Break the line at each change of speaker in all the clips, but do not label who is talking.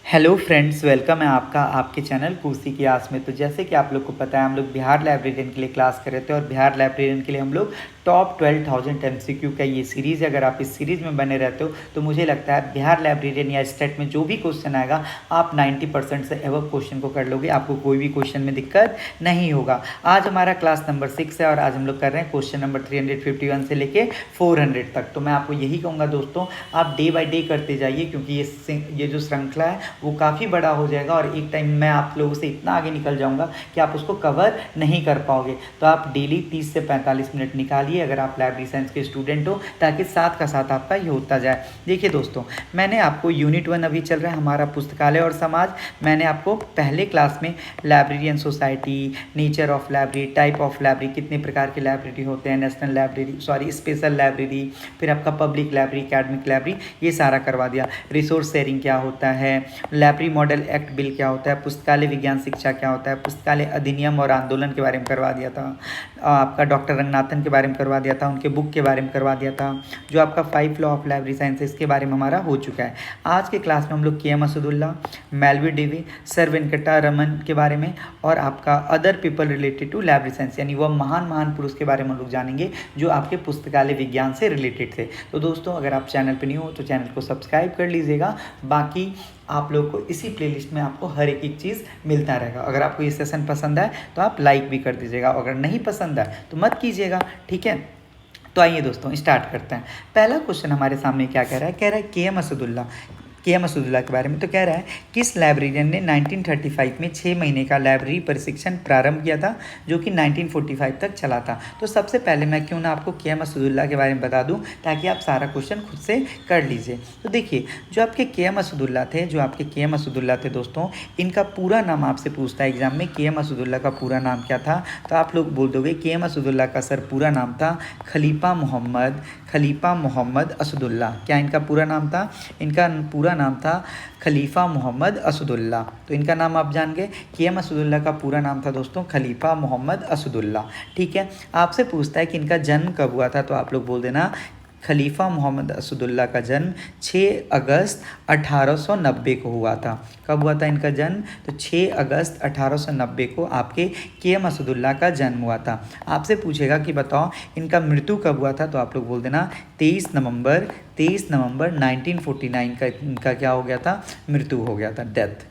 Hello friends, welcome है आपका आपके चैनल कुर्सी की आस में। तो जैसे कि आप लोग को पता है, हम लोग बिहार लाइब्रेरियन के लिए क्लास कर रहे थे और बिहार लाइब्रेरियन के लिए हम लोग टॉप 12,000 MCQ का ये सीरीज़ है। अगर आप इस सीरीज़ में बने रहते हो तो मुझे लगता है बिहार लाइब्रेरियन या स्टेट में जो भी क्वेश्चन आएगा आप 90% से एवं क्वेश्चन को कर लोगे, आपको कोई भी क्वेश्चन में दिक्कत नहीं होगा। आज हमारा क्लास नंबर 6 है और आज हम लोग कर रहे हैं क्वेश्चन नंबर 351 से लेके 400 तक। तो मैं आपको यही कहूँगा दोस्तों, आप डे बाई डे करते जाइए, क्योंकि ये जो श्रृंखला है वो काफ़ी बड़ा हो जाएगा और एक टाइम मैं आप लोगों से इतना आगे निकल जाऊंगा कि आप उसको कवर नहीं कर पाओगे। तो आप डेली 30 से 45 मिनट निकालिए अगर आप लाइब्रेरी साइंस के स्टूडेंट हो, ताकि साथ का साथ आपका ये होता जाए। देखिए दोस्तों, मैंने आपको यूनिट 1 अभी चल रहा है हमारा पुस्तकालय और समाज। मैंने आपको पहले क्लास में librarian society, nature of library, type of library, कितने प्रकार की लाइब्रेरी होते हैं, नेशनल लाइब्रेरी स्पेशल लाइब्रेरी, फिर आपका पब्लिक लाइब्रेरी, एकेडमिक लाइब्रेरी, ये सारा करवा दिया। रिसोर्स शेयरिंग क्या होता है, लाइब्रेरी मॉडल एक्ट बिल क्या होता है, पुस्तकालय विज्ञान शिक्षा क्या होता है, पुस्तकालय अधिनियम और आंदोलन के बारे में करवा दिया था। आपका डॉक्टर रंगनाथन के बारे में करवा दिया था, उनके बुक के बारे में करवा दिया था। जो आपका 5 लॉ ऑफ लाइब्रेरी साइंस इसके बारे में हमारा हो चुका है। आज के क्लास में हम लोग KM Asadullah, Melvil Dewey, sir Venkata Raman के बारे में और आपका other people related to library science, यानी वह महान पुरुष के बारे में हम लोग जानेंगे जो आपके पुस्तकालय विज्ञान से रिलेटेड थे। तो दोस्तों, अगर आप चैनल पर न्यू हो तो चैनल को सब्सक्राइब कर लीजिएगा। बाकी आप लोग को इसी प्लेलिस्ट में आपको हर एक चीज़ मिलता रहेगा। अगर आपको ये सेशन पसंद आए तो आप लाइक भी कर दीजिएगा, अगर नहीं पसंद आए तो मत कीजिएगा, ठीक है। तो आइए दोस्तों स्टार्ट करते हैं। पहला क्वेश्चन हमारे सामने क्या कह रहा है KM असदुल्ला के बारे में। तो कह रहा है किस लाइब्रेरियन ने 1935 में 6 महीने का लाइब्रेरी प्रशिक्षण प्रारंभ किया था, जो कि 1945 तक चला था। तो सबसे पहले मैं क्यों ना आपको KM असदुल्ला के बारे में बता दूं, ताकि आप सारा क्वेश्चन खुद से कर लीजिए। तो देखिए, जो आपके KM असदुल्ला थे दोस्तों, इनका पूरा नाम आपसे पूछता है एग्जाम में, KM असदुल्ला का पूरा नाम क्या था। तो आप लोग बोल दोगे KM असदुल्ला का सर पूरा नाम था खलीफा मोहम्मद असदुल्ला। क्या इनका पूरा नाम था? इनका पूरा नाम था खलीफा मोहम्मद असदुल्ला। तो इनका नाम आप जान गए, KM असदुल्ला का पूरा नाम था दोस्तों खलीफा मोहम्मद असदुल्ला, ठीक है। आपसे पूछता है कि इनका जन्म कब हुआ था, तो आप लोग बोल देना खलीफा मोहम्मद असदुल्ला का जन्म 6 अगस्त 1890 को हुआ था। कब हुआ था इनका जन्म? तो 6 अगस्त 1890 को आपके KM असदुल्ला का जन्म हुआ था। आपसे पूछेगा कि बताओ इनका मृत्यु कब हुआ था, तो आप लोग बोल देना 23 नवंबर 1949 का इनका क्या हो गया था, मृत्यु हो गया था, डेथ।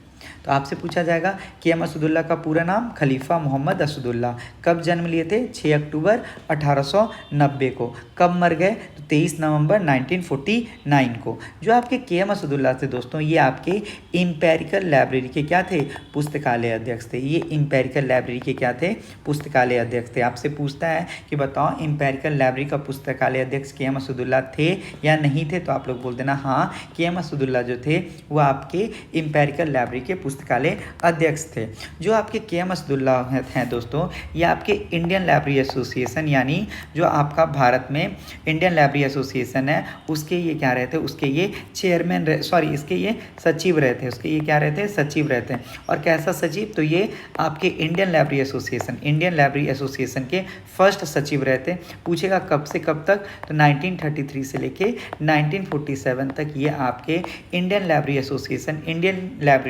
तो आपसे पूछा जाएगा KM असदुल्ला का पूरा नाम खलीफा मोहम्मद असदुल्ला, कब जन्म लिए थे? 6 अक्टूबर 1890 को। कब मर गए? तो 23 नवंबर 1949 को। जो आपके KM असदुल्ला थे दोस्तों, ये आपके इम्पेरिकल लाइब्रेरी के क्या थे? पुस्तकालय अध्यक्ष थे। ये इम्पेरिकल लाइब्रेरी के क्या थे? पुस्तकालय अध्यक्ष थे। आपसे पूछता है कि बताओ इम्पेरिकल लाइब्रेरी का पुस्तकालय अध्यक्ष KM असदुल्ला थे या नहीं थे, तो आप लोग बोल देना हाँ, KM असदुल्ला जो थे वो आपके इम्पेरिकल लाइब्रेरी के पुस्तकालय अध्यक्ष थे। जो आपके KM असदुल्ला हैं दोस्तों, ये आपके इंडियन लाइब्रेरी एसोसिएशन, यानी जो आपका भारत में इंडियन लाइब्रेरी एसोसिएशन है, उसके ये क्या रहते हैं, उसके ये चेयरमैन इसके ये सचिव रहते हैं, उसके ये क्या रहते हैं, सचिव रहते हैं। और कैसा सचिव? तो ये आपके इंडियन लाइब्रेरी एसोसिएशन के फर्स्ट सचिव रहते हैं। पूछेगा कब से कब तक, तो 1933 से लेके 1947 तक ये आपके इंडियन लाइब्रेरी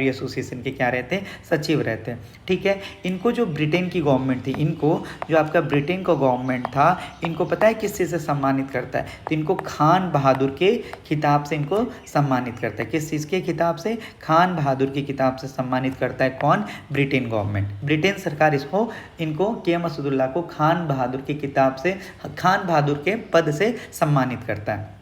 एसोसिएशन के क्या रहते हैं, सचिव रहते हैं, ठीक है। इनको जो ब्रिटेन की गवर्नमेंट थी, इनको जो आपका ब्रिटेन का गवर्नमेंट था, इनको पता है किस चीज़ से सम्मानित करता है? तो इनको खान बहादुर के खिताब से इनको सम्मानित करता है। किस चीज़ के खिताब से? खान बहादुर की किताब से सम्मानित करता है। कौन? ब्रिटेन गवर्नमेंट, ब्रिटेन सरकार इनको KM असदुल्ला को खान बहादुर की किताब से, खान बहादुर के पद से सम्मानित करता है।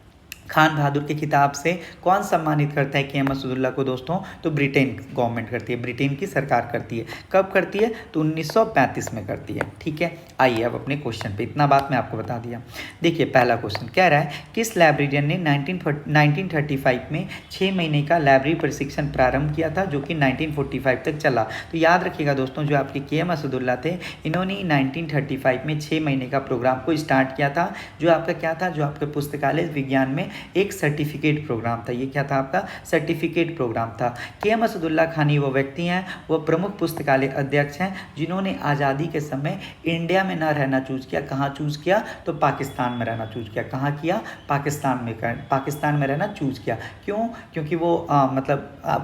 खान बहादुर की किताब से कौन सम्मानित करता है KM असदुल्ला को दोस्तों? तो ब्रिटेन गवर्नमेंट करती है, ब्रिटेन की सरकार करती है। कब करती है? तो 1935 में करती है, ठीक है। आइए अब अपने क्वेश्चन पे, इतना बात मैं आपको बता दिया। देखिए पहला क्वेश्चन कह रहा है किस लाइब्रेरियन ने 1935 में 6 महीने का लाइब्रेरी प्रशिक्षण प्रारंभ किया था, जो कि 1945 तक चला। तो याद रखिएगा दोस्तों, जो आपके KM असदुल्ला थे, इन्होंने 1935 में 6 महीने का प्रोग्राम को स्टार्ट किया था, जो आपका क्या था, जो आपके पुस्तकालय विज्ञान में एक सर्टिफिकेट प्रोग्राम था। ये क्या था आपका? सर्टिफिकेट प्रोग्राम था। KM असदुल्ला खानी वो व्यक्ति हैं, वो प्रमुख पुस्तकालय अध्यक्ष हैं जिन्होंने आज़ादी के समय इंडिया में ना रहना चूज़ किया। कहाँ चूज़ किया? तो पाकिस्तान में रहना चूज़ किया। कहाँ किया? पाकिस्तान में रहना चूज़ किया। क्यों? क्योंकि वो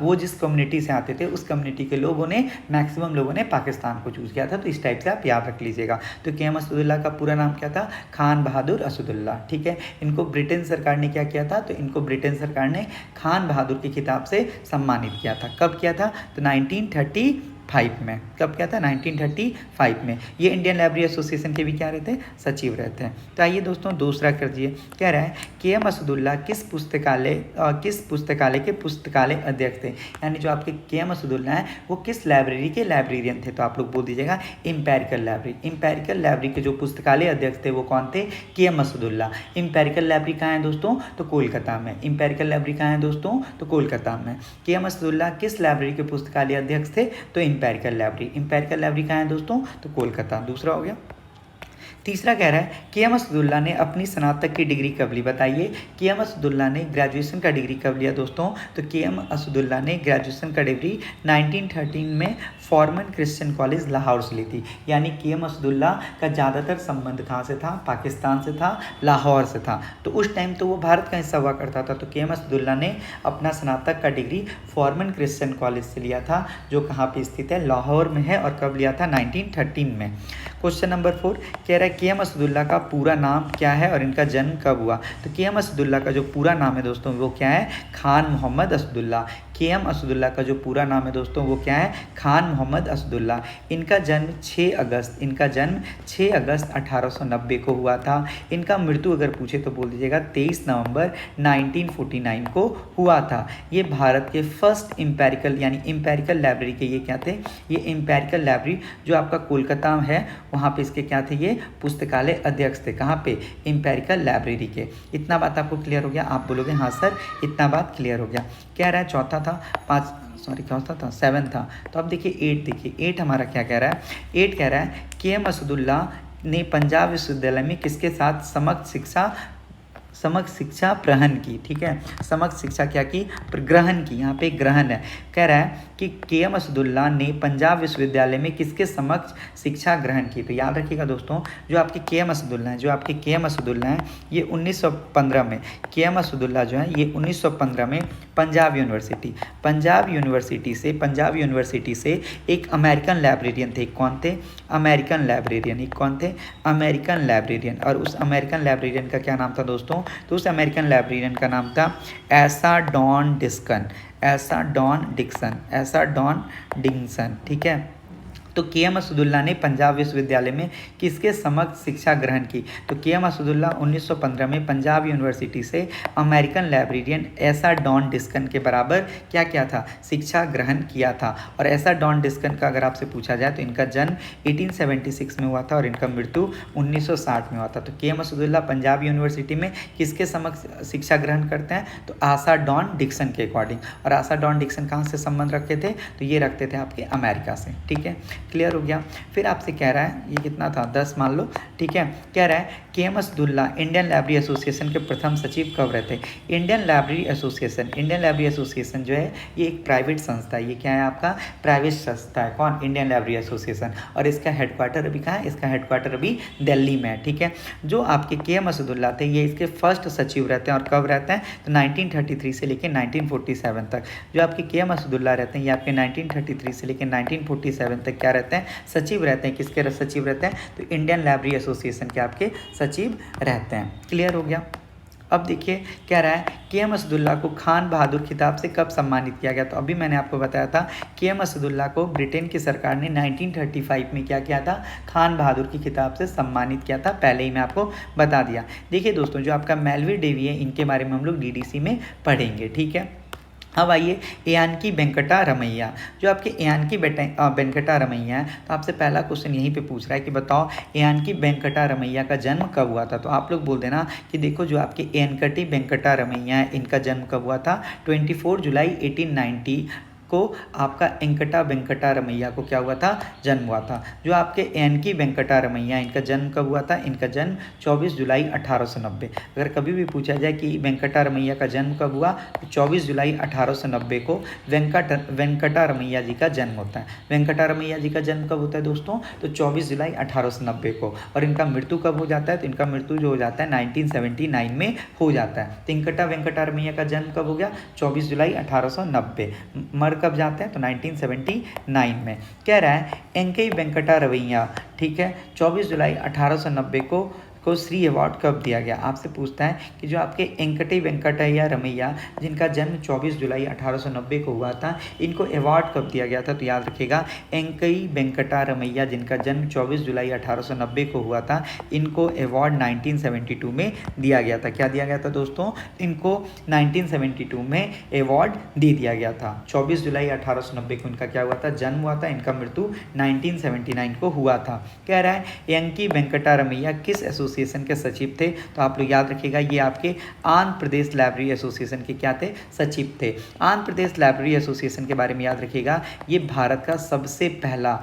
वो जिस कम्युनिटी से आते थे उस कम्युनिटी के लोगों ने, मैक्सिमम लोगों ने पाकिस्तान को चूज़ किया था। तो इस टाइप से आप याद रख लीजिएगा। तो KM असदुल्ला का पूरा नाम क्या था? खान बहादुर असदुल्ला। ठीक है। इनको ब्रिटेन सरकार ने क्या किया था? तो इनको ब्रिटेन सरकार ने खान बहादुर के खिताब से सम्मानित किया था। कब किया था? तो 1935 में। कब किया था? 1935 में। ये इंडियन लाइब्रेरी एसोसिएशन के भी क्या रहते हैं? सचिव रहते हैं। तो आइए दोस्तों दूसरा कर दिए। कह रहा है KM असदुल्ला किस पुस्तकालय के पुस्तकालय अध्यक्ष थे? यानी जो आपके KM असदुल्ला हैं वो किस लाइब्रेरी के लाइब्रेरियन थे? तो आप लोग बोल दीजिएगा इंपेरिकल लाइब्रेरी। इंपेरिकल लाइब्रेरी के जो पुस्तकालय अध्यक्ष थे वो कौन थे? KM असदुल्ला। इंपेरिकल लाइब्रेरी कहाँ है दोस्तों? तो कोलकाता में। इंपेरिकल लाइब्रेरी कहाँ है दोस्तों? तो कोलकाता में। KM असदुल्ला किस लाइब्रेरी के पुस्तकालय अध्यक्ष थे? तो इंपेरिकल लाइब्रेरी। इंपेरिकल लाइब्रेरी कहाँ है दोस्तों? तो कोलकाता। दूसरा हो गया। तीसरा कह रहा है KM असदुल्ला ने अपनी स्नातक की डिग्री कब ली? बताइए। KM असदुल्ला ने ग्रेजुएशन का डिग्री कब लिया दोस्तों? तो KM असदुल्ला ने ग्रेजुएशन का डिग्री 1913 में फॉर्मन क्रिश्चियन कॉलेज लाहौर से ली थी। यानी KM असदुल्ला का ज़्यादातर संबंध कहाँ से था? पाकिस्तान से था, लाहौर से था। तो उस टाइम तो वो भारत का हिस्सा हुआ करता था। तो KM असदुल्ला ने अपना स्नातक का डिग्री फॉर्मन क्रिश्चियन कॉलेज से लिया था, जो कहाँ पर स्थित है? लाहौर में है। और कब लिया था? 1913 में। क्वेश्चन नंबर 4 कह रहा है KM असदुल्ला का पूरा नाम क्या है और इनका जन्म कब हुआ? तो KM असदुल्ला का जो पूरा नाम है दोस्तों वो क्या है? खान मोहम्मद असदुल्ला। KM असदुल्ला का जो पूरा नाम है दोस्तों वो क्या है? खान मोहम्मद असदुल्ला। इनका जन्म 6 अगस्त 1890 को हुआ था। इनका मृत्यु अगर पूछे तो बोल दीजिएगा 23 नवंबर 1949 को हुआ था। ये भारत के फर्स्ट इंपेरिकल यानी इंपेरिकल लाइब्रेरी के ये क्या थे? ये इंपेरिकल लाइब्रेरी जो आपका कोलकाता है वहाँ पे इसके क्या थे? ये पुस्तकालय अध्यक्ष थे। कहाँ पे? इंपेरिकल लाइब्रेरी के। इतना बात आपको क्लियर हो गया? आप बोलोगे हाँ सर इतना बात क्लियर हो गया। कह रहा है चौथा था, चौथा था 7 था। तो अब देखिए 8 देखिए 8 हमारा क्या कह रहा है? 8 कह रहा है KM असदुल्ला ने पंजाब विश्वविद्यालय में किसके साथ समग्र शिक्षा ग्रहण की? ठीक है। समग्र शिक्षा क्या की? ग्रहण की। यहाँ पे ग्रहण है। कह रहा है कि KM असदुल्ला ने पंजाब विश्वविद्यालय में किसके समक्ष शिक्षा ग्रहण की? तो याद रखिएगा दोस्तों जो आपके KM असदुल्ला हैं ये 1915 में KM असदुल्ला जो है ये 1915 में पंजाब यूनिवर्सिटी से एक अमेरिकन लाइब्रेरियन थे। कौन थे? American librarian. एक कौन थे? American librarian. और उस अमेरिकन लाइब्रेरियन का क्या नाम था दोस्तों? तो उस अमेरिकन लाइब्रेरियन का नाम था एसा डॉन डिक्सन। ठीक है। तो KM असदुल्ला ने पंजाब विश्वविद्यालय में किसके समक्ष शिक्षा ग्रहण की? तो KM असदुल्ला 1915 में पंजाब यूनिवर्सिटी से अमेरिकन लाइब्रेरियन एसा डॉन डिस्कन के बराबर क्या किया था? शिक्षा ग्रहण किया था। और एसा डॉन डिस्कन का अगर आपसे पूछा जाए तो इनका जन्म 1876 में हुआ था और इनका मृत्यु 1960 में हुआ था। तो KM असदुल्ला पंजाब यूनिवर्सिटी में किसके समक्ष शिक्षा ग्रहण करते हैं? तो आसा डॉन डिक्सन के अकॉर्डिंग। और आसा डॉन डिक्सन कहाँ से संबंध रखते थे? तो ये रखते थे आपके अमेरिका से। ठीक है, क्लियर हो गया। फिर आपसे कह रहा है ये कितना था? 10 मान लो। ठीक है। कह रहा है KM Asadullah Indian library association के प्रथम सचिव कब रहते? इंडियन लाइब्रेरी एसोसिएशन जो है ये एक प्राइवेट संस्था है। ये क्या है आपका? प्राइवेट संस्था है। कौन? Indian library association. और इसका हेडक्वार्टर अभी कहाँ है? इसका हेडक्वार्टर अभी दिल्ली में है। ठीक है। जो आपके KM असदुल्ला थे ये इसके फर्स्ट सचिव रहते हैं। और कब रहते हैं? तो 1933 से लेकर 1947 तक। जो आपके KM असदुल्ला रहते हैं ये आपके 1933 से लेकर 1947 तक क्या रहते हैं? सचिव रहते हैं। किसके सचिव रहते हैं? तो इंडियन लाइब्रेरी एसोसिएशन के आपके सचिव रहते हैं। क्लियर हो गया। अब देखिए कह रहा है KM असदुल्ला को खान बहादुर खिताब से कब सम्मानित किया गया? तो अभी मैंने आपको बताया था KM असदुल्ला को ब्रिटेन की सरकार ने 1935 में क्या किया था? खान बहादुर की खिताब से सम्मानित किया था। पहले ही मैं आपको बता दिया। देखिए दोस्तों जो आपका मेलवी डेवी है इनके बारे में हम लोग DDC में पढ़ेंगे। ठीक है। अब आइए यानकी वेंकटा रमैया। जो आपके यानकी वेंकटा रमैया है तो आपसे पहला क्वेश्चन यहीं पे पूछ रहा है कि बताओ यानकी वेंकटा रमैया का जन्म कब हुआ था? तो आप लोग बोल देना कि देखो जो आपके यानकी वेंकटा रमैया है इनका जन्म कब हुआ था? 24 जुलाई 1890 को आपका एंकटा वेंकटा रमैया को क्या हुआ था, जन्म हुआ था। जो आपके एनकी वेंकटा रमैया, इनका जन्म कब हुआ था, इनका जन्म 24 जुलाई 1890। अगर कभी भी पूछा जाए कि वेंकटा रमैया का जन्म कब हुआ, तो 24 जुलाई 1890 को वेंकटा रमैया जी का जन्म होता है। वेंकटा रमैया जी का जन्म कब होता है दोस्तों, तो 24 जुलाई 1890 को। और इनका मृत्यु कब हो जाता है, तो इनका मृत्यु जो हो जाता है 1979 में हो जाता है। तो वेंकटा रमैया का जन्म कब हो गया, 24 जुलाई 1890। मर कब जाते हैं, तो 1979 में। कह रहा है एंकई वेंकटा रमैया, ठीक है, 24 जुलाई 1890 को श्री अवार्ड कब दिया गया। आपसे पूछता है कि जो आपके एंकटी वेंकटैया रमैया जिनका जन्म 24 जुलाई 1890 को हुआ था, इनको अवार्ड कब दिया गया था, तो याद रखिएगा एंकई वेंकटा रमैया जिनका जन्म 24 जुलाई 1890 को हुआ था, इनको अवार्ड 1972 में दिया गया था। क्या दिया गया था दोस्तों, इनको 1972 में अवार्ड दे दिया गया था। 24 जुलाई 1890 को इनका क्या हुआ था, जन्म हुआ था। इनका मृत्यु 1979 को हुआ था। कह रहा है एंकी वेंकटा रमैया किस एसोसिएशन के सचिव थे, तो आप लोग याद रखिएगा ये आपके आंध्र प्रदेश लाइब्रेरी एसोसिएशन के क्या थे, सचिव थे। आंध्र प्रदेश लाइब्रेरी एसोसिएशन के बारे में याद रखिएगा, ये भारत का सबसे पहला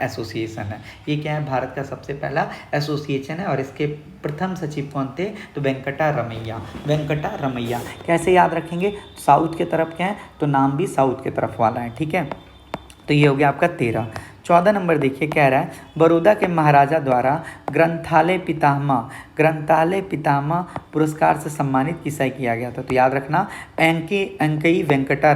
एसोसिएशन है। ये क्या है, भारत का सबसे पहला एसोसिएशन है। और इसके प्रथम सचिव कौन थे, तो वेंकटा रमैया। कैसे याद रखेंगे, साउथ के तरफ क्या है, तो नाम भी साउथ के तरफ वाला है, ठीक है। तो ये हो गया आपका 13। 14 नंबर देखिए, कह रहा है बड़ौदा के महाराजा द्वारा ग्रंथालय पितामह पुरस्कार से सम्मानित किसे किया गया था, तो याद रखना एंकई वेंकटा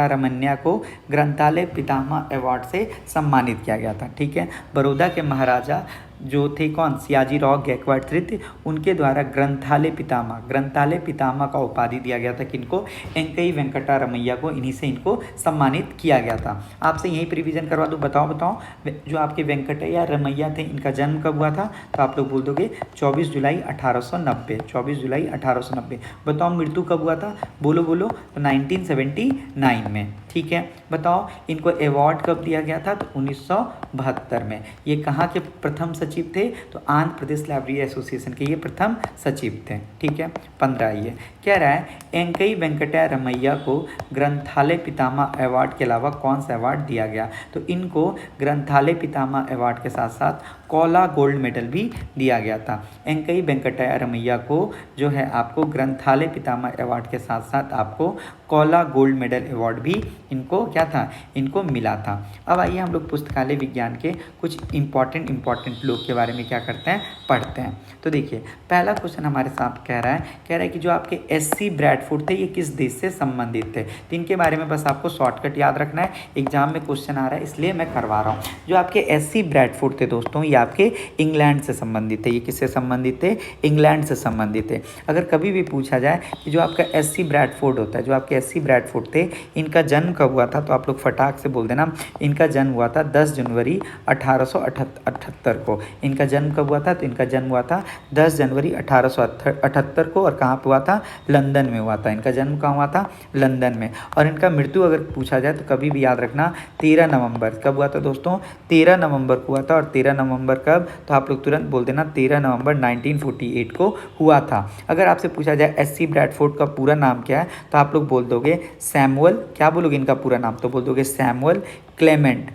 रमैया को ग्रंथालय पितामह अवार्ड से सम्मानित किया गया था, ठीक है। बड़ौदा के महाराजा जो थे कौन, सियाजीराव गायकवाड़ तृतीय, उनके द्वारा ग्रंथालय पितामह का उपाधि दिया गया था किनको, एंकई वेंकटा रमैया को, इन्हीं से इनको सम्मानित किया गया था। आपसे यहीं पर रिवीजन करवा दूँ, बताओ जो आपके वेंकटैया रमैया थे इनका जन्म कब हुआ था, तो आप लोग बोल दोगे 24 जुलाई 1890। बताओ मृत्यु कब हुआ था, बोलो, तो 1979 में, ठीक है। बताओ इनको अवार्ड कब दिया गया था, तो 1972 में। ये कहाँ के प्रथम सचिव थे, तो आंध्र प्रदेश लाइब्रेरी एसोसिएशन के ये प्रथम सचिव थे, ठीक है। 15 ये कह रहा है एंकई वेंकटैया रमैया को ग्रंथालय पितामह अवार्ड के अलावा कौन सा अवार्ड दिया गया, तो इनको ग्रंथालय पितामह अवार्ड के साथ साथ कौला गोल्ड मेडल भी दिया गया था। एंकई वेंकटैया रमैया को जो है आपको ग्रंथालय पितामह अवार्ड के साथ साथ आपको कौला गोल्ड मेडल अवार्ड भी इनको क्या था, इनको मिला था। अब आइए हम लोग पुस्तकालय विज्ञान के कुछ इंपॉर्टेंट लोग के बारे में क्या करते हैं, पढ़ते हैं। तो देखिए पहला क्वेश्चन हमारे साथ कह रहा है कि जो आपके एससी ब्रैडफोर्ड थे ये किस देश से संबंधित थे, तो इनके बारे में बस आपको शॉर्टकट याद रखना है, एग्जाम में क्वेश्चन आ रहा है इसलिए मैं करवा रहा हूँ। जो आपके एससी ब्रैडफोर्ड थे दोस्तों, ये आपके इंग्लैंड से संबंधित थे। ये किससे संबंधित थे, इंग्लैंड से संबंधित थे। अगर कभी भी पूछा जाए कि जो आपका एससी ब्रैडफोर्ड होता है, जो आपके एससी ब्रैडफोर्ड थे, इनका जन्म कब हुआ था, तो आप लोग फटाक से बोल देना, इनका जन्म हुआ था 10 जनवरी 1878 को। इनका जन्म कब हुआ था, तो इनका जन्म हुआ था 10 जनवरी 1878 को। और कहाँ पे हुआ था, लंदन में हुआ था। इनका जन्म कहाँ हुआ था, लंदन में। और इनका मृत्यु अगर पूछा जाए तो कभी भी याद रखना 13 नवंबर कब हुआ था दोस्तों, 13 नवंबर को हुआ था। और 13 नवंबर कब, तो आप लोग तुरंत बोल देना 13 नवंबर 1948 को हुआ था। अगर आपसे पूछा जाए एससी ब्रैडफोर्ड का पूरा नाम क्या है, तो आप लोग बोल दोगे सैमुअल, क्या बोलोगे इनका पूरा नाम, तो बोल दोगे सैमुअल क्लेमेंट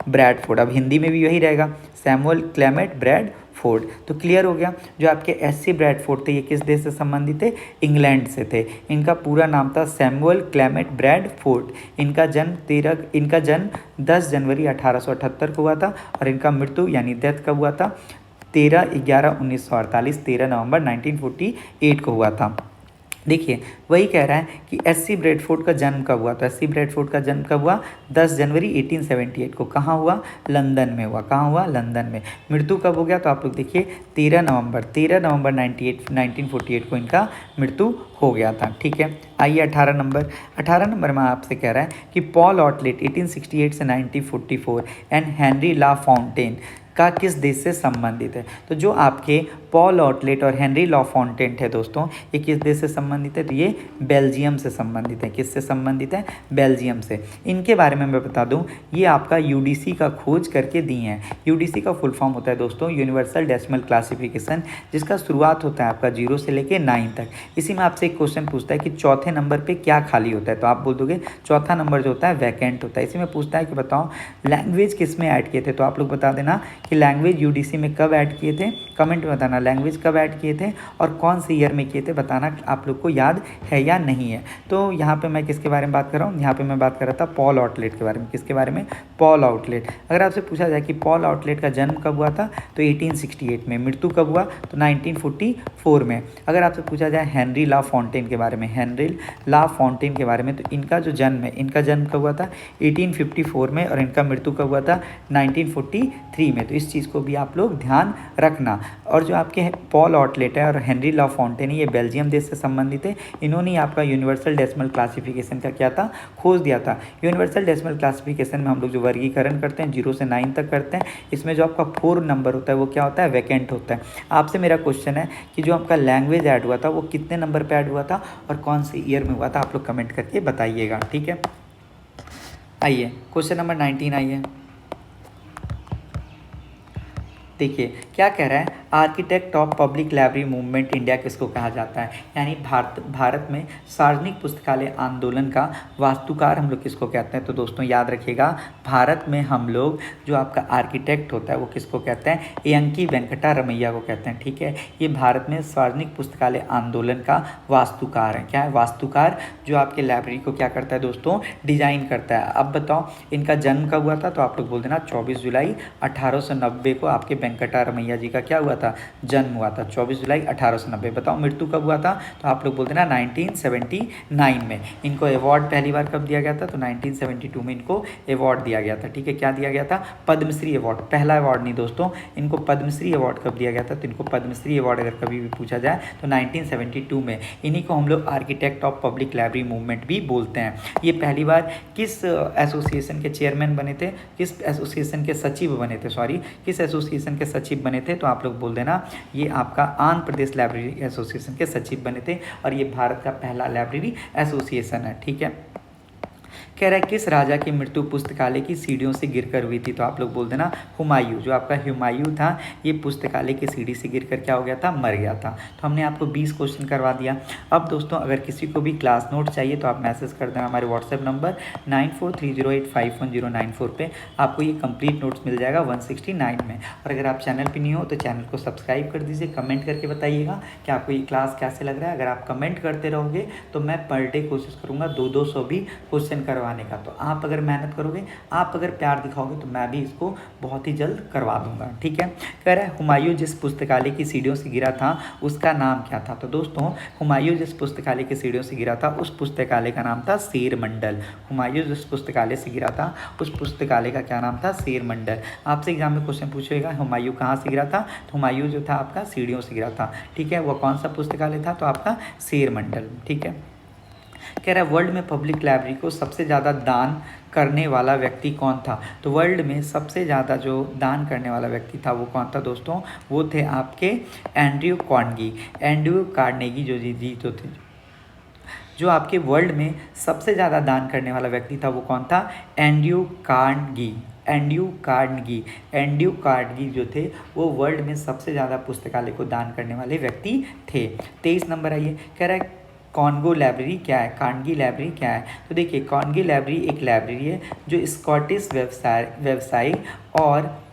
ब्रैडफोर्ड। अब हिंदी में भी वही रहेगा, सैमुअल क्लेमेंट ब्रैडफोर्ड। तो क्लियर हो गया। जो आपके एससी ब्रैडफोर्ड थे ये किस देश से संबंधित थे, इंग्लैंड से थे। इनका पूरा नाम था सैमुअल क्लेमेंट ब्रैडफोर्ड। इनका जन्म 10 जनवरी 1878 को हुआ था। और इनका मृत्यु यानी डेथ कब हुआ था, 13/11/1948, 13 नवंबर 1948 को हुआ था। देखिए वही कह रहा है कि एससी ब्रैडफोर्ड का जन्म कब हुआ, तो एससी ब्रैडफोर्ड का जन्म कब हुआ, 10 जनवरी 1878 को। कहाँ हुआ, लंदन में हुआ। कहाँ हुआ, लंदन में। मृत्यु कब हो गया, तो आप लोग देखिए 13 नवंबर 1948 को इनका मृत्यु हो गया था, ठीक है। आइए 18 नंबर में आपसे कह रहा है कि पॉल ऑटलेट 1868 से 1944 एंड हेनरी ला फाउंटेन का किस देश से संबंधित है? तो जो आपके पॉल आउटलेट और हेनरी लॉफॉन्टेन है दोस्तों, ये किस देश से संबंधित है? तो ये बेल्जियम से संबंधित है। किससे संबंधित है? बेल्जियम से। इनके बारे में मैं बता दूं, ये आपका यूडीसी का खोज करके दिए हैं। यूडीसी का फुल फॉर्म होता है दोस्तों यूनिवर्सल डेसिमल क्लासिफिकेशन, जिसका शुरुआत होता है आपका 0 से लेके 9 तक। इसी में आपसे एक क्वेश्चन पूछता है कि चौथे नंबर पे क्या खाली होता है? तो आप बोल दोगे चौथा नंबर जो होता है वैकेंट होता है। इसी में पूछता है कि बताओ लैंग्वेज किस में ऐड किए थे? तो आप लोग बता देना कि लैंग्वेज यूडीसी में कब ऐड किए थे, कमेंट में बताना लैंग्वेज कब ऐड किए थे और कौन से ईयर में किए थे, बताना आप लोग को याद है या नहीं है। तो यहाँ पे मैं किसके बारे में बात कर रहा हूँ? यहाँ पे मैं बात कर रहा था पॉल आउटलेट के बारे में। किसके बारे में? Paul outlet. अगर आपसे पूछा जाए कि पॉल आउटलेट का जन्म कब हुआ था, तो 1868 में। मृत्यु कब हुआ? तो 1944 में। अगर आपसे पूछा जाए हेनरी ला फॉन्टेन के बारे में, हेनरी ला फॉन्टेन के बारे में, तो इनका जो जन्म है, इनका जन्म कब हुआ था? 1854 में और इनका मृत्यु कब हुआ था? 1943 में। तो इस चीज़ को भी आप लोग ध्यान रखना। और जो आपके पॉल आउटलेट है और हेनरी ला फॉन्टेन है, ये बेल्जियम देश से संबंधित है। इन्होंने आपका यूनिवर्सल डेसिमल क्लासिफिकेशन का क्या था? खोज दिया था। यूनिवर्सल डेसिमल क्लासिफिकेशन में हम लोग जो वर्गीकरण करते हैं 0 से 9 तक करते हैं। इसमें जो आपका 4 नंबर होता है वो क्या होता है? वैकेंट होता है। आपसे मेरा क्वेश्चन है कि जो आपका लैंग्वेज ऐड हुआ था वो कितने नंबर पे ऐड हुआ था और कौन से ईयर में हुआ था? आप लोग कमेंट करके बताइएगा, ठीक है। आइए क्वेश्चन नंबर 19 आइए। देखिए क्या कह रहा है, architect of public library movement India किसको कहा जाता है? यानी भारत में सार्वजनिक पुस्तकालय आंदोलन का वास्तुकार हम लोग किसको कहते हैं? तो दोस्तों याद रखिएगा, भारत में हम लोग जो आपका आर्किटेक्ट होता है वो किसको कहते हैं? एयंकी वेंकटा रमैया को कहते हैं, ठीक है। ये भारत में सार्वजनिक पुस्तकालय आंदोलन का वास्तुकार है। क्या है? वास्तुकार, जो आपके लाइब्रेरी को क्या करता है दोस्तों? डिजाइन करता है। अब बताओ इनका जन्म कब हुआ था? तो आप लोग बोल देना 24 जुलाई 1890 को आपके वेंकटा रमैया जी का क्या हुआ था? जन्म हुआ था 24 जुलाई 1890। बताओ मृत्यु कब हुआ था? तो आप लोग बोलते ना 1979 में। इनको अवार्ड पहली बार कब दिया गया था? तो 1972 में इनको अवार्ड दिया गया था, ठीक है। क्या दिया गया था? पद्मश्री अवार्ड। पहला अवार्ड नहीं दोस्तों, इनको पद्मश्री अवार्ड कब दिया गया था? तो इनको पद्मश्री अवार्ड अगर कभी भी पूछा जाए तो 1972 में। इन्हीं को हम लोग architect of public library movement भी बोलते हैं। ये पहली बार किस एसोसिएशन के चेयरमैन बने थे? किस एसोसिएशन के सचिव बने थे? सॉरी, किस एसोसिएशन के सचिव बने थे? तो आप लोग बोल देना ये आपका आंध्र प्रदेश लाइब्रेरी एसोसिएशन के सचिव बने थे और ये भारत का पहला लाइब्रेरी एसोसिएशन है, ठीक है। कह रहा है किस राजा की मृत्यु पुस्तकालय की सीढ़ियों से गिरकर हुई थी? तो आप लोग बोल देना हुमायूं। जो आपका हुमायूं था ये पुस्तकालय की सीढ़ी से गिरकर क्या हो गया था? मर गया था। तो हमने आपको 20 क्वेश्चन करवा दिया। अब दोस्तों अगर किसी को भी क्लास नोट चाहिए तो आप मैसेज कर देना हमारे व्हाट्सएप नंबर 9430851094 पे। आपको ये कंप्लीट नोट्स मिल जाएगा 169 में। और अगर आप चैनल पर नहीं हो तो चैनल को सब्सक्राइब कर दीजिए। कमेंट करके बताइएगा कि आपको ये क्लास कैसे लग रहा है। अगर आप कमेंट करते रहोगे तो मैं पर डे कोशिश करूँगा 200 भी क्वेश्चन करवाने का। तो आप अगर मेहनत करोगे, आप अगर प्यार दिखाओगे तो मैं भी इसको बहुत ही जल्द करवा दूंगा, ठीक है। कह रहा है हुमायूं जिस पुस्तकालय की सीढ़ियों से गिरा था उसका नाम क्या था? तो दोस्तों हुमायूं जिस पुस्तकालय की सीढ़ियों से गिरा था उस पुस्तकालय का नाम था शेर मंडल। हुमायूं जिस पुस्तकालय से गिरा था उस पुस्तकालय का क्या नाम था? शेर मंडल। आपसे एग्जाम में क्वेश्चन पूछेगा हुमायूं कहाँ से गिरा था? तो हुमायूं जो था आपका सीढ़ियों से गिरा था, ठीक है। वह कौन सा पुस्तकालय था? तो आपका शेर मंडल, ठीक है। कह रहा है वर्ल्ड में पब्लिक लाइब्रेरी को सबसे ज़्यादा दान करने वाला व्यक्ति कौन था? तो वर्ल्ड में सबसे ज़्यादा जो दान करने वाला व्यक्ति था वो कौन था दोस्तों? वो थे आपके एंड्रयू कार्नेगी जो थे। जो आपके वर्ल्ड में सबसे ज़्यादा दान करने वाला व्यक्ति था वो कौन था? एंड्रयू कार्नेगी जो थे वो वर्ल्ड में सबसे ज़्यादा पुस्तकालय को दान करने वाले व्यक्ति थे। 23 नंबर आइए। कह रहा है कॉन्गो लाइब्रेरी क्या है? कार्नेगी लाइब्रेरी क्या है? तो देखिए कार्नेगी लाइब्रेरी एक लाइब्रेरी है जो स्कॉटिश व्यवसायी और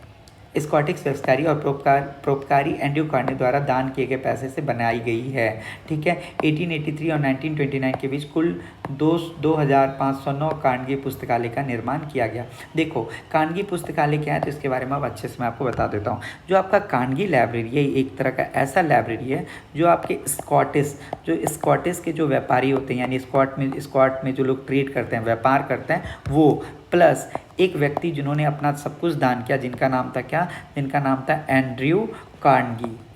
परोपकारी एंड्रयू कार्ने द्वारा दान किए गए पैसे से बनाई गई है, ठीक है। 1883 और 1929 के बीच कुल 2509 कार्नेगी पुस्तकालय का निर्माण किया गया। देखो कार्नेगी पुस्तकालय क्या है तो इसके बारे में अब अच्छे से मैं आपको बता देता हूँ। जो आपका कार्नेगी लाइब्रेरी है एक तरह का ऐसा लाइब्रेरी है जो आपके स्कॉटिश के जो व्यापारी होते हैं, यानी स्कॉट में जो लोग ट्रेड करते हैं, व्यापार करते हैं, वो प्लस एक व्यक्ति जिन्होंने अपना सब कुछ दान किया, जिनका नाम था क्या? जिनका नाम था एंड्रयू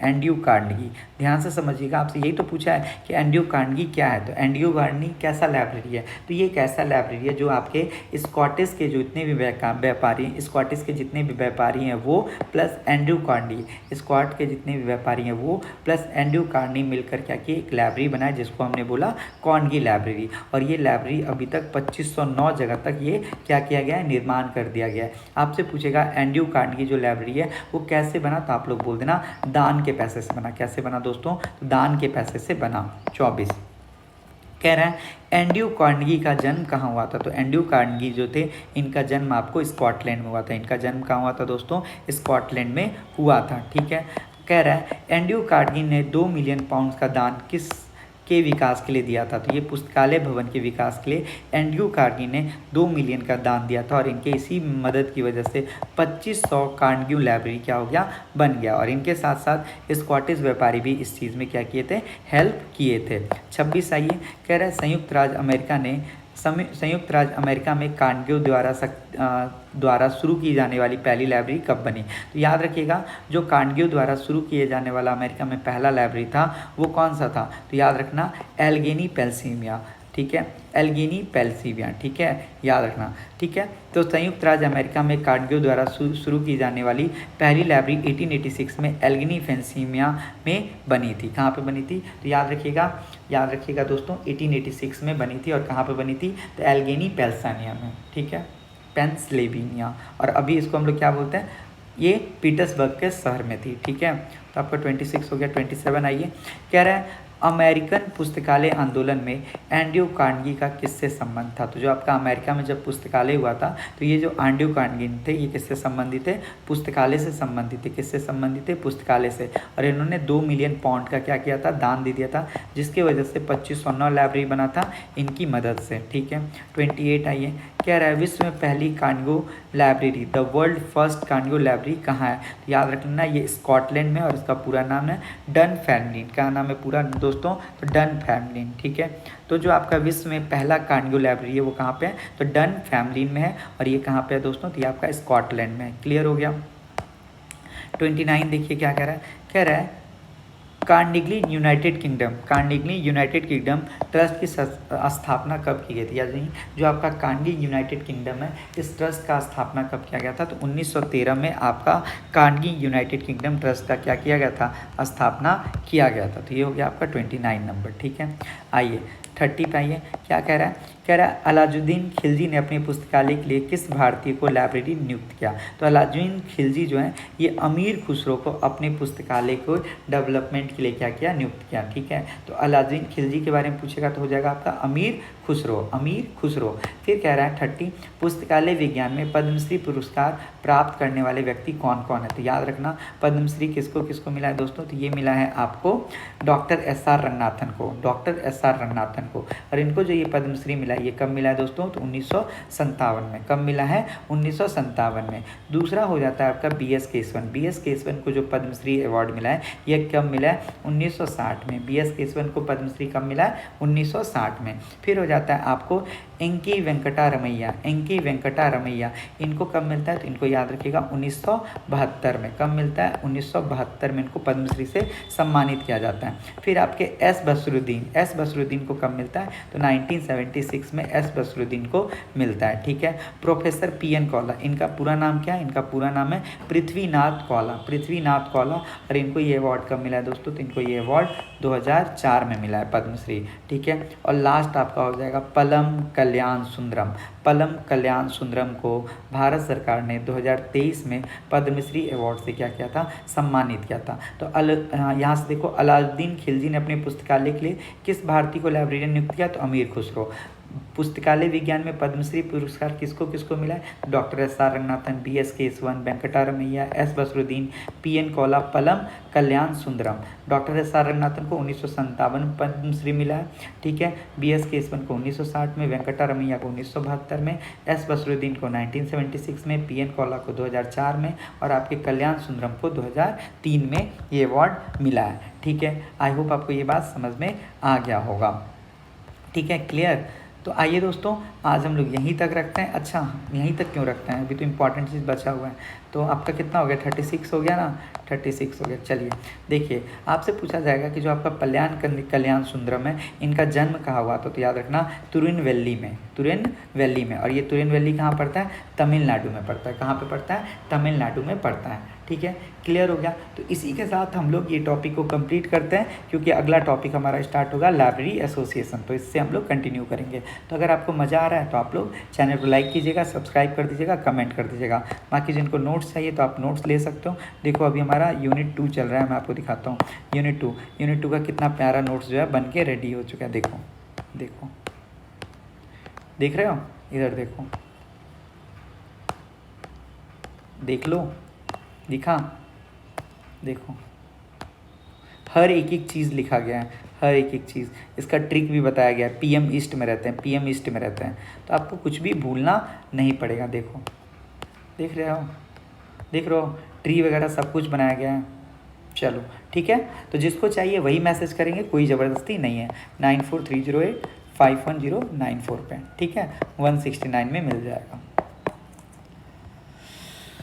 एंड्रयू कार्नेगी। ध्यान से समझिएगा, आपसे यही तो पूछा है कि एंड्रयू कार्नेगी क्या है। तो एंड्रयू कार्नेगी कैसा लाइब्रेरी है, तो ये एक ऐसा लाइब्रेरी है जो आपके स्कॉटिश के जो जितने भी व्यापारी, स्कॉटिश के जितने भी व्यापारी हैं वो प्लस एंड्रयू कार्नेगी, स्कॉट के जितने भी व्यापारी हैं वो प्लस एंड्रयू कार्नेगी मिलकर क्या कि एक लाइब्रेरी बनाए जिसको हमने बोला कार्नेगी लाइब्रेरी। और ये लाइब्रेरी अभी तक 2509 जगह तक ये क्या किया गया है, निर्माण कर दिया गया है। आपसे पूछेगा एंड्रयू कार्नेगी जो लाइब्रेरी है वो कैसे बना, तो आप लोग बोल देना दान के पैसे से बना। कैसे बना दोस्तों, तो दान के पैसे से बना। 24 कह रहा है एंड्रयू कार्नेगी का जन्म कहाँ हुआ था। तो एंड्रयू कार्नेगी जो थे इनका जन्म आपको स्कॉटलैंड में हुआ था। इनका जन्म कहाँ हुआ था दोस्तों, स्कॉटलैंड में हुआ था। ठीक है, कह रहा है एंड्रयू कार्नेगी ने 2 मिलियन पाउंड का दान किस के विकास के लिए दिया था। तो ये पुस्तकालय भवन के विकास के लिए एंड्रयू कार्नेगी ने 2 मिलियन का दान दिया था और इनके इसी मदद की वजह से 2500 कार्नेगी लाइब्रेरी क्या हो गया, बन गया। और इनके साथ साथ स्कॉटिश व्यापारी भी इस चीज़ में क्या किए थे, हेल्प किए थे। 26 आइए, कह रहा है संयुक्त राज्य अमेरिका में कार्नेगी द्वारा शुरू की जाने वाली पहली लाइब्रेरी कब बनी। तो याद रखिएगा जो कार्नेगी द्वारा शुरू किए जाने वाला अमेरिका में पहला लाइब्रेरी था वो कौन सा था, तो याद रखना एल्गेनी पेंसिल्वेनिया। ठीक है, एल्गेनी पेंसिल्वेनिया। ठीक है, याद रखना। ठीक है, तो संयुक्त राज्य अमेरिका में कार्नेगी द्वारा शुरू की जाने वाली पहली लाइब्रेरी 1886 में एल्गेनी पेंसिल्वेनिया में बनी थी। कहाँ पे बनी थी, तो याद रखिएगा दोस्तों 1886 में बनी थी। और कहाँ पे बनी थी, तो एल्गेनी पेंसिल्वेनिया में। ठीक है, पेंसिल्वेनिया। और अभी इसको हम लोग क्या बोलते हैं, ये पीटर्सबर्ग के शहर में थी। ठीक है, तो आपका 26 हो गया। 27 आइए, कह रहा है अमेरिकन पुस्तकालय आंदोलन में एंड्रयू कार्नेगी का किससे संबंध था। तो जो आपका अमेरिका में जब पुस्तकालय हुआ था तो ये जो एंड्रयू कार्नेगी थे ये किससे संबंधित थे, पुस्तकालय से संबंधित थे। किससे संबंधित थे, पुस्तकालय से। और इन्होंने 2 मिलियन पाउंड का क्या किया था, दान दे दिया था, जिसकी वजह से 2509 लाइब्रेरी बना था इनकी मदद से। ठीक है, 28 आइए, कह रहा है विश्व में पहली Carnegie library, the world first Carnegie library कहाँ है। तो याद रखना ये स्कॉटलैंड में और इसका पूरा नाम है डनफैमलिन। क्या नाम है पूरा दोस्तों, तो डनफैमलिन। ठीक है, तो जो आपका विश्व में पहला कार्नेगी लाइब्रेरी है वो कहाँ पे है, तो डनफैमलिन में है। और ये कहाँ पे है दोस्तों, तो ये आपका स्कॉटलैंड में है। क्लियर हो गया। 29 देखिए क्या कह रहा है कार्नेगी यूनाइटेड किंगडम ट्रस्ट की स्थापना कब की गई थी। याद नहीं, जो आपका कार्नेगी यूनाइटेड किंगडम है इस ट्रस्ट का स्थापना कब किया गया था, तो 1913 में आपका कार्नेगी यूनाइटेड किंगडम ट्रस्ट का क्या किया गया था, स्थापना किया गया था। तो ये हो गया आपका 29 नंबर। ठीक है, आइए 30 पे आइए, क्या कह रहा है अलाउद्दीन खिलजी ने अपने पुस्तकालय के लिए किस भारतीय को लाइब्रेरी नियुक्त किया। तो अलाउद्दीन खिलजी जो है ये अमीर खुसरो को अपने पुस्तकालय को डेवलपमेंट के लिए क्या किया, नियुक्त किया। ठीक है, तो अलाउद्दीन खिलजी के बारे में पूछेगा तो हो जाएगा आपका अमीर खुसरो। फिर कह रहा है 30 पुस्तकालय विज्ञान में पद्मश्री पुरस्कार प्राप्त करने वाले व्यक्ति कौन कौन है। तो याद रखना पद्मश्री किसको मिला है दोस्तों, तो ये मिला है आपको डॉक्टर एस.आर. रंगनाथन को। और इनको जो ये पद्मश्री मिला है ये कब मिला है दोस्तों, तो 1957 में। कब मिला है, 1957 में। दूसरा हो जाता है आपका बी.एस. केशवन को जो पद्मश्री अवार्ड मिला है ये कब मिला है, 1960 में। बी.एस. केशवन को पद्मश्री कब मिला है, 1960 में। फिर हो जाता है आपको एंकी वेंकटा रमैया इनको कब मिलता है, तो इनको याद रखिएगा 1972 में। कब मिलता है, 1972 में इनको पद्मश्री से सम्मानित किया जाता है। फिर आपके एस बसरुद्दीन को कब मिलता है, तो 1976 में एस बसरुद्दीन को मिलता है। ठीक है, प्रोफेसर पी.एन. कौला, इनका पूरा नाम क्या है, इनका पूरा नाम है पृथ्वीनाथ कौला। और इनको ये अवार्ड कब मिला है दोस्तों, तो इनको ये अवार्ड 2004 में मिला है पद्मश्री। ठीक है, और लास्ट आपका हो जाएगा पलम कल्याण सुंदरम को भारत सरकार ने 2023 में पद्मश्री अवार्ड से क्या किया था, सम्मानित किया था। तो यहाँ से देखो अलाउद्दीन खिलजी ने अपने पुस्तकालय के लिए किस भारतीय को लाइब्रेरियन नियुक्त किया, तो अमीर खुसरो। पुस्तकालय विज्ञान में पद्मश्री पुरस्कार किसको मिला है, doctor S R. Ranganathan, B S. Keshavan, Venkataramaiah, S Basaruddin, P N. Kaula, Palam Kalyan Sundaram. Doctor S R. Ranganathan को 1957 में पद्मश्री मिला है। ठीक है, बी.एस. केशवन को 1960 में, वेंकटरमैया को 1972 में, एस बसरुद्दीन को 1976 में, पी.एन. कौला को 2004 में और आपके कल्याण सुंदरम को 2003 में ये अवार्ड मिला है। ठीक है, आई होप आपको ये बात समझ में आ गया होगा। ठीक है, क्लियर। तो आइए दोस्तों आज हम लोग यहीं तक रखते हैं। अच्छा, यहीं तक क्यों रखते हैं, अभी तो इम्पॉर्टेंट चीज़ बचा हुआ है। तो आपका कितना हो गया 36 हो गया ना, 36 हो गया। चलिए देखिए, आपसे पूछा जाएगा कि जो आपका कल्याण सुंदरम है, इनका जन्म कहाँ हुआ था, तो याद रखना तिरुनेलवेली में, तिरुनेलवेली में। और ये तिरुनेलवेली कहाँ पड़ता है, तमिलनाडु में पड़ता है। कहाँ पे पड़ता है, तमिलनाडु में पड़ता है। ठीक है, क्लियर हो गया। तो इसी के साथ हम लोग ये टॉपिक को कंप्लीट करते हैं, क्योंकि अगला टॉपिक हमारा स्टार्ट होगा लाइब्रेरी एसोसिएशन, तो इससे हम लोग कंटिन्यू करेंगे। तो अगर आपको मज़ा आ रहा है तो आप लोग चैनल को लाइक कीजिएगा, सब्सक्राइब कर दीजिएगा, कमेंट कर दीजिएगा। बाकी जिनको नोट्स चाहिए तो आप नोट्स ले सकते हो। देखो अभी हमारा यूनिट 2 चल रहा है, मैं आपको दिखाता हूँ। यूनिट 2 का कितना प्यारा नोट्स जो है बन के रेडी हो चुका है। देखो देखो, देख रहे हो, इधर देखो, देख लो, दिखा, देखो हर एक चीज़ लिखा गया है, हर एक चीज़। इसका ट्रिक भी बताया गया है। PM ईस्ट में रहते हैं, PM ईस्ट में रहते हैं, तो आपको कुछ भी भूलना नहीं पड़ेगा। देखो, देख रहे हो, देख रहे हो, ट्री वगैरह सब कुछ बनाया गया है। चलो ठीक है, तो जिसको चाहिए वही मैसेज करेंगे, कोई ज़बरदस्ती नहीं है। 9430851094 पे, ठीक है, 169 में मिल जाएगा।